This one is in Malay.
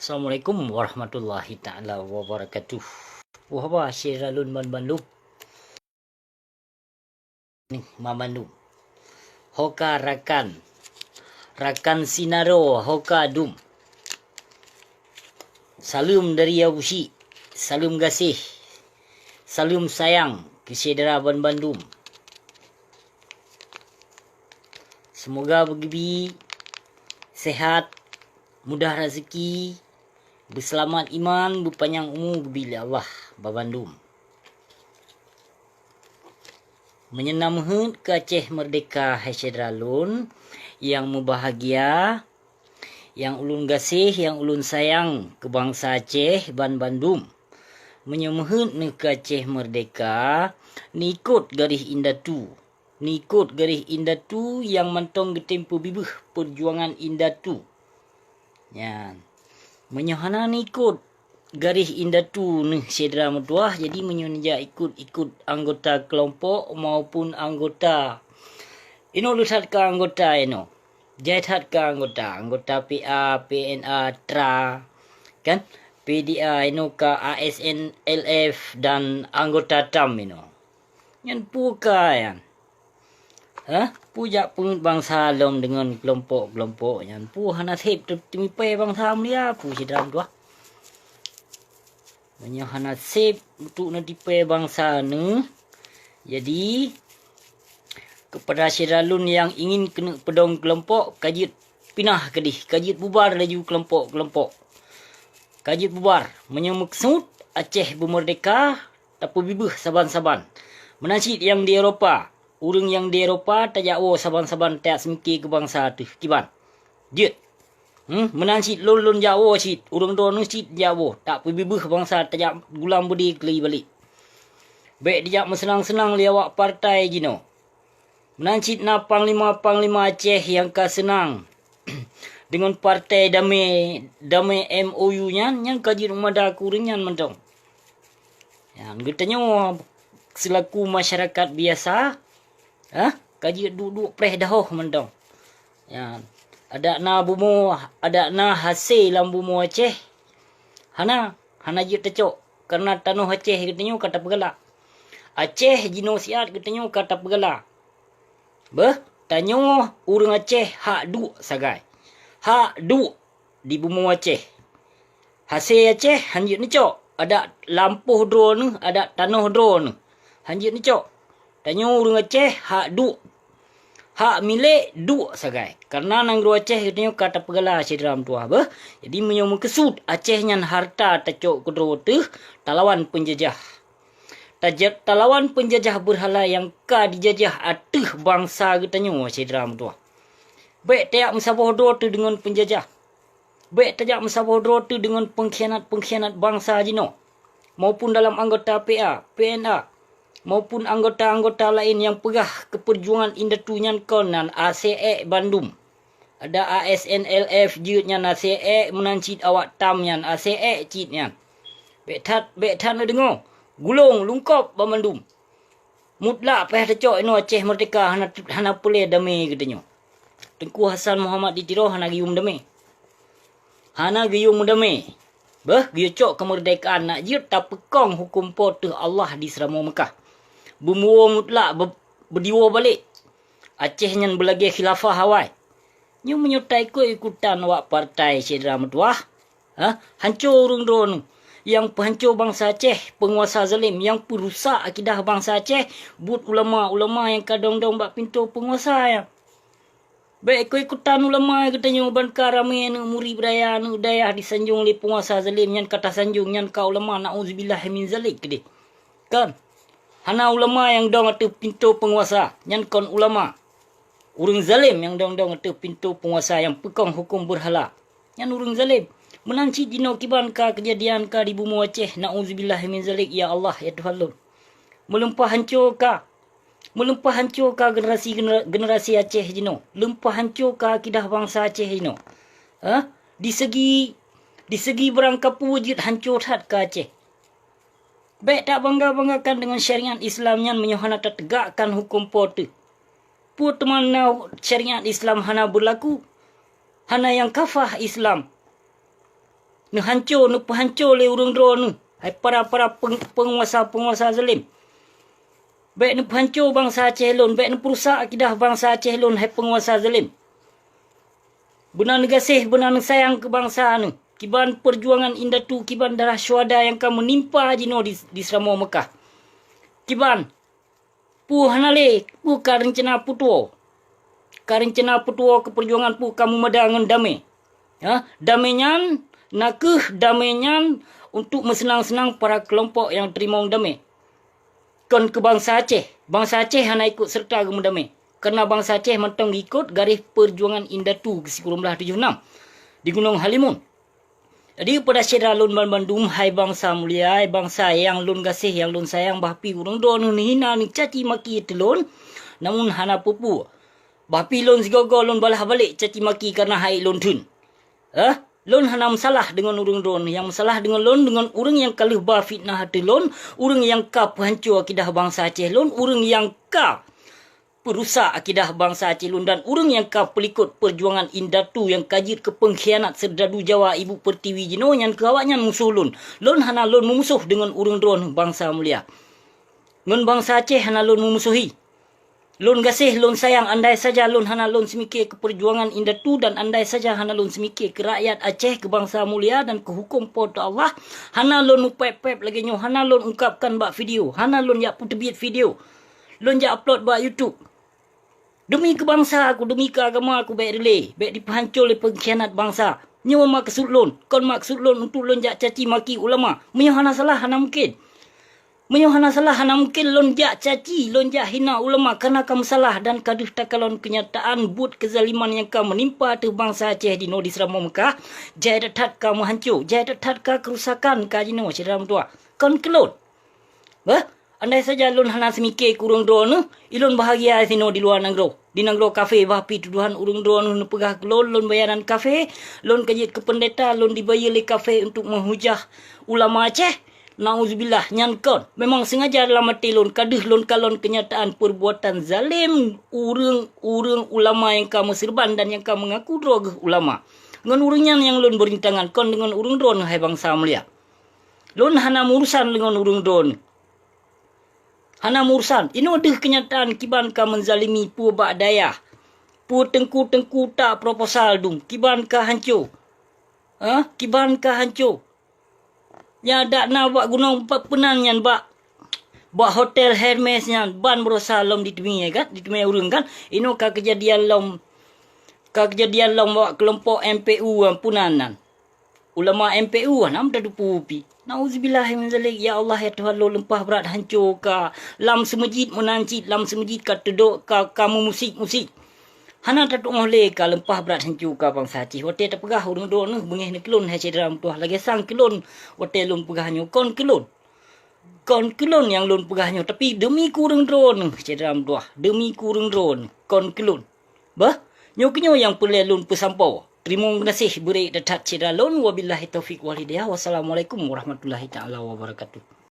Assalamualaikum warahmatullahi ta'ala wabarakatuh. Wahwa syiralun man bandung. Nih mamandung. Hoka rakan. Rakan sinaro hoka dum. Salam dari Yabushi. Salam gasih. Salam sayang ke saudara Bandung. Semoga begitu sehat, mudah rezeki, berselamat iman, berpanjang umur bila Allah Bandung. Menyenamkan ke Aceh Merdeka hai saudara lun yang berbahagia, yang ulun gasih, yang ulun sayang ke bangsa Aceh Bandung. Menyemahun ke Aceh Merdeka nikut garis indah tu. Nikut garis indah tu yang mentong getempo bibih perjuangan indah tu. Ya. Menyahana nikut garis indah tu nih saudara mertua, jadi menyunja ikut anggota kelompok maupun anggota ino lusat ke anggota ino. Jahat ke anggota PA, PNA, TRA kan? PDA ino ke ASN, LF dan anggota TAM ino. Yang puka yan. Pujak pengut bangsa lom dengan kelompok-kelompok yang pu hana sip temipai bangsa dia pu sidram tua. Banyak hana sip untuk nadipai bangsa ne. Jadi kepada syiralun yang ingin kena pedong kelompok kajit pinah kedih, kajit bubar laju kelompok-kelompok. Kajit bubar menyemaksud Aceh bermerdeka tapi bibih saban-saban. Menasib yang di Eropah. Orang yang di Eropah tak jauh saban-saban tak semiki ke bangsa tu. Kiban. Jut. Menansit lon jauh sit. Orang tu nusit jauh. Tak pergi bangsa tak jauh gulam budi keli balik. Baik dia senang-senang liawak partai jino. Menansit na panglima Aceh yang ka senang. Dengan partai damai MOU nya yang kaji rumah kuringan mentong. Yang getanya selaku masyarakat biasa kaji duduk preh dah mendong. Ya, ada na bumo, ada na hasil lam bumo Aceh. Hana je tecok karena tanah Aceh katanya kata pegala. Aceh jino siat katanya kata pegala. Tanyo urang Aceh hak du sagai. Hak du di bumo Aceh. Hasil Aceh hanjit necok. Ada lampuh drone, ada tanah drone. Hanjit necok. Tanya orang Aceh hak du. Hak milik du sagai. Karena nang ru Aceh katanya kata pegala sidram tua Jadi menyomong kesud Aceh nyan harta tacok kedro tu talawan penjajah. Talawan penjajah berhala yang ka dijajah atuh bangsa katanya sidram tua. Baik tak mensabodo tu dengan penjajah. Baik tak mensabodo tu dengan pengkhianat bangsa jino. Maupun dalam anggota PA, PNA. Maupun anggota-anggota lain yang pegah ke perjuangan indah tu nyan konan ACE Bandung. Ada ASN LF jut nyan ACE menancit awak tam nyan ACE cit nyan. Betat na dengar. Gulung lungkop Bandung. Mutlak payah tecok ino Aceh Merdeka hana boleh damai katanya. Tengku Hasan Muhammad ditiro hana giyum damai. Hana giyum damai. Giyocok kemerdekaan nak jut tak pekong hukum potuh Allah di Seramo Mekah. Bumuo mutlak berdiwa balik. Aceh nyan belagi khilafah Hawaii. Nyu menyertai ikutan awak partai saudara mertua. Hancur orang drone. Yang penghancur bangsa Aceh, penguasa zalim yang perusak akidah bangsa Aceh, buat ulama-ulama yang kadang-kadang bak pintu penguasa ya. Baik ikutan ulama katanya bankar ramai muri beraya daya disanjung oleh penguasa zalim yang kata sanjung yang ka ulama nauzubillah min zalik kedih. Kan? Hana ulama yang dong atu pintu penguasa. Yang kon ulama. Urang zalim yang dong atu pintu penguasa yang pekong hukum berhala. Yang urang zalim. Menanci dino kiban ka kejadian ka di bumi Aceh. Na'udzubillah min zalik. Ya Allah, ya Tuhan Lord. Melempah hancur ka generasi Aceh jino. Lempah hancur ka akidah bangsa Aceh jino. Di segi berangkap wujud hancur hat ka Aceh. Baik tak bangga-banggakan dengan syariat Islam yang menyohana tegakkan hukum potu. Pu teman syariat Islam hana berlaku. Hana yang kafah Islam. Nu hancur, nu penghancur le urang dro nu. Hai para penguasa zalim. Baik nu penghancur bangsa Aceh lon, baik nu perusak akidah bangsa Aceh lon, hai penguasa zalim. Benar negasih, benar sayang ke bangsa nu. Kiban perjuangan indah tu, kiban darah syuhada yang kamu menimpa jino di Selama Mekah. Kiban, pu hanale, pu karencana putuo. Karencana putuo ke perjuangan pu kamu madangan damai. Ya, damainya, nakeh damainya untuk mensenang-senang para kelompok yang terima damai. Kon ke bangsa Aceh. Bangsa Aceh hana ikut serta ke damai. Kerana bangsa Aceh mentang ikut garis perjuangan indah tu ke 1976 di Gunung Halimun. Jadi pada syirah lun bandum, hai bangsa mulia, hai bangsa yang lun gasih, yang lun sayang, bahpi urang don ni hina ni caci maki telun, namun hana pupu. Bahpi lun sigogo lun balah balik caci maki karena hai lun tun. Lun hana masalah dengan urang don, yang masalah dengan lun dengan urang yang kalih ba fitnah hati lun, urang yang ka penghancur akidah bangsa Aceh lun, urang yang ka perusak akidah bangsa Aceh lun dan urang yang ka pelikut perjuangan indah tu yang kajir ke pengkhianat serdadu Jawa Ibu Pertiwi jino yang kawaknya musuh lun. Lun hana lun memusuh dengan urang dron bangsa mulia. Ngun bangsa Aceh hana lun memusuhi. Lun gasih, lun sayang, andai saja lun hana lun semikir ke perjuangan indah tu dan andai saja hana lun semikir ke rakyat Aceh, ke bangsa mulia dan ke hukum pada Allah. Hana lun upep-pep lagi nyo, hana lun ungkapkan bak video, hana lun yak putebit video. Lun jak upload bak YouTube. Demi ke bangsa aku, demi ke agama aku baik relay. Baik dipahancur oleh pengkhianat bangsa. Nyawa maksud lun. Kon maksud lun untuk lun jak caci maki ulama. Menyo hana salah, hana mungkin. Menyo hana salah, hana mungkin lun jak caci, lun jak hina ulama. Kerana kamu salah dan kaduh takalon kenyataan but kezaliman yang kamu menimpa atas bangsa Aceh di Nodi Selama Mekah. Jaya datat kamu hancur. Jaya datat ka kerusakan ka jino syedram tua. Kon kelun. Andai saja lun hana semikir ke urang drone, ilun bahagia sino di luar nangro. Di nangro kafe bahpi tuduhan urang drone nu pegah kelon, lun bayaran kafe, lun kajit ke pendeta, lun dibayar le kafe untuk menghujah ulama Aceh. Nauzubillah, nyankon. Memang sengaja dalam hati lun, kaduh lun kalon kenyataan perbuatan zalim urang ulama yang kamu serban dan yang kamu mengaku drogah ulama. Dengan urangnya yang lun berintangan, kon dengan urang drone, hai bangsa mulia. Lun hana urusan dengan urang drone. Hana mursan. Ini ada kenyataan kiban ka menzalimi pu bak daya. Pu tengku-tengku tak proposal dum. Kiban ka hancur. Kiban ka hancur. Ya dak na bak gunung penan yan bak hotel Hermes yan ban berusaha lom di temi kan, di temi urang kan. Ino ka kejadian lom bak kelompok MPU punanan. Ulama MPU nam dadu pupi. Nauzubillah min zalik. Ya Allah ya Tuhan lo lempah berat hancur ka lam semejid menancit lam semejid ka teduk ka kamu musik hana tatuk ngole ka lempah berat hancur ka bangsa Aceh. Wate tak pegah urang do ne bengih ne kelon ha cedram tuah lagi sang kelon wate lun pegahnyo kon kelon yang lun pegahnyo tapi demi kurang drone cedram tuah demi kurang drone kon kelon nyo yang pelai lun pesampau. Terima kasih beri datat cedalon. Wabillahi taufiq wal hidayah. Wassalamualaikum warahmatullahi taala wabarakatuh.